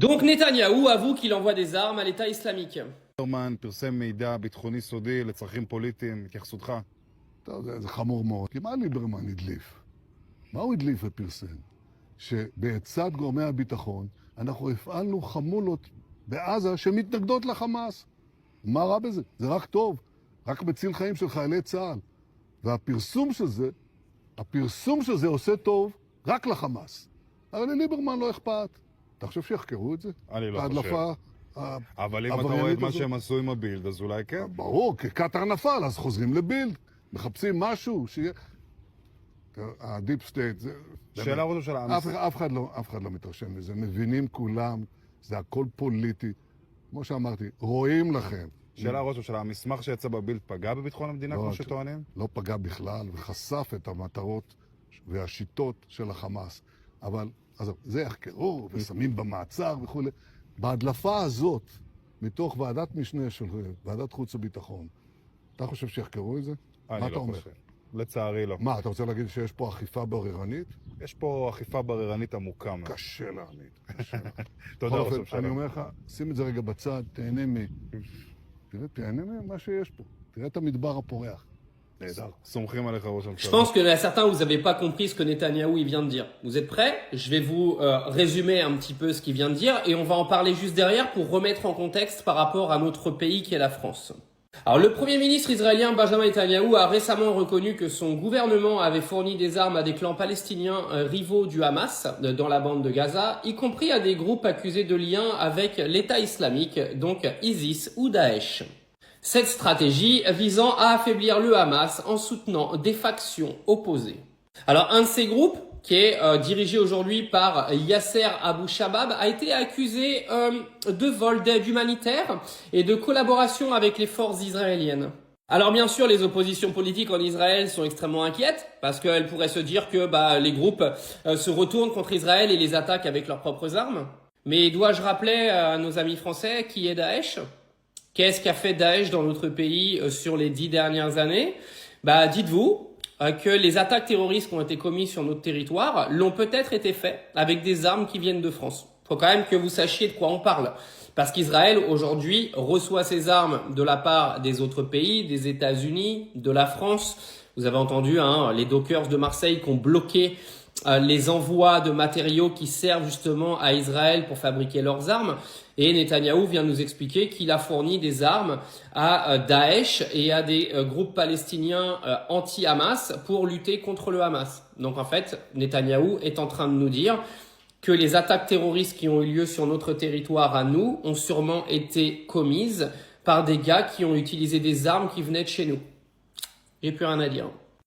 Donc Netanyahou avoue qu'il envoie des armes à l'État islamique. ליברמן פרסם מידע ביטחוני סודי לצרכים פוליטיים, התייחסותך? טוב, זה חמור מאוד. כי מה ליברמן הדליף? מה הוא הדליף ופרסם? שבעצת גורמי הביטחון אנחנו הפעלנו חמולות בעזה שמתנגדות לחמאס. מה רע בזה? זה רק טוב. רק מציל חיים של חיילי צה"ל. והפרסום של זה עושה טוב רק לחמאס. אבל לליברמן לא אכפת. אתה חושב שיחקרו את זה? אני לא ההדלפה, אבל אם אתה רואה את מה שהם עשו עם הבילד, אז אולי כן. ברור, כי קטר נפל, אז חוזרים לבילד. מחפשים משהו שיהיה... הדיפ סטייט, שאלה ראש הממשלה. אף אחד לא מתרשם מזה. מבינים כולם, זה הכל פוליטי. כמו שאמרתי, רואים לכם. שאלה ראש הממשלה, המסמך שיצא בבילד פגע בביטחון המדינה כמו שטוענים? לא פגע בכלל, וחשף את המטרות והשיטות של החמאס. אבל אז זה יחקרו ושמים במעצר וכו'. בהדלפה הזאת, מתוך ועדת משנה של ועדת חוץ וביטחון, אתה חושב שיחקרו את זה? אני לא חושב. לצערי לא. מה, אתה רוצה להגיד שיש פה אכיפה בררנית? יש פה אכיפה בררנית עמוקה מאוד. קשה להעמיד. תודה ראש הממשלה. אני אומר לך, שים את זה רגע בצד, תהנה ממה שיש פה. תראה את המדבר הפורח. סומכים עליך ראש Je הממשלה. pense que certains, vous n'avez pas compris ce que Netanyahou il vient de dire. Vous êtes prêts? Je vais vous résumer un petit peu ce qu'il vient de dire et on va en parler juste derrière pour remettre en contexte par rapport à notre pays qui est la France. Alors le Premier ministre israélien Benjamin Netanyahou a récemment reconnu que son gouvernement avait fourni des armes à des clans palestiniens rivaux du Hamas dans la bande de Gaza, y compris à des groupes accusés de lien avec l'État islamique, donc ISIS ou Daesh. Cette stratégie visant à affaiblir le Hamas en soutenant des factions opposées. Alors un de ces groupes, qui est dirigé aujourd'hui par Yasser Abu Shabab, a été accusé de vol d'aide humanitaire et de collaboration avec les forces israéliennes. Alors bien sûr, les oppositions politiques en Israël sont extrêmement inquiètes parce qu'elles pourraient se dire que les groupes se retournent contre Israël et les attaquent avec leurs propres armes. Mais dois-je rappeler à nos amis français qui est Daesh? Qu'est-ce qu'a fait Daesh dans notre pays sur les 10 dernières années? Dites-vous que les attaques terroristes qui ont été commises sur notre territoire l'ont peut-être été faites avec des armes qui viennent de France. Il faut quand même que vous sachiez de quoi on parle. Parce qu'Israël, aujourd'hui, reçoit ses armes de la part des autres pays, des États-Unis, de la France. Vous avez entendu les Dockers de Marseille qui ont bloqué les envois de matériaux qui servent justement à Israël pour fabriquer leurs armes. Et Netanyahou vient nous expliquer qu'il a fourni des armes à Daesh et à des groupes palestiniens anti-Hamas pour lutter contre le Hamas. Donc en fait, Netanyahou est en train de nous dire que les attaques terroristes qui ont eu lieu sur notre territoire à nous ont sûrement été commises par des gars qui ont utilisé des armes qui venaient de chez nous. J'ai plus rien à dire.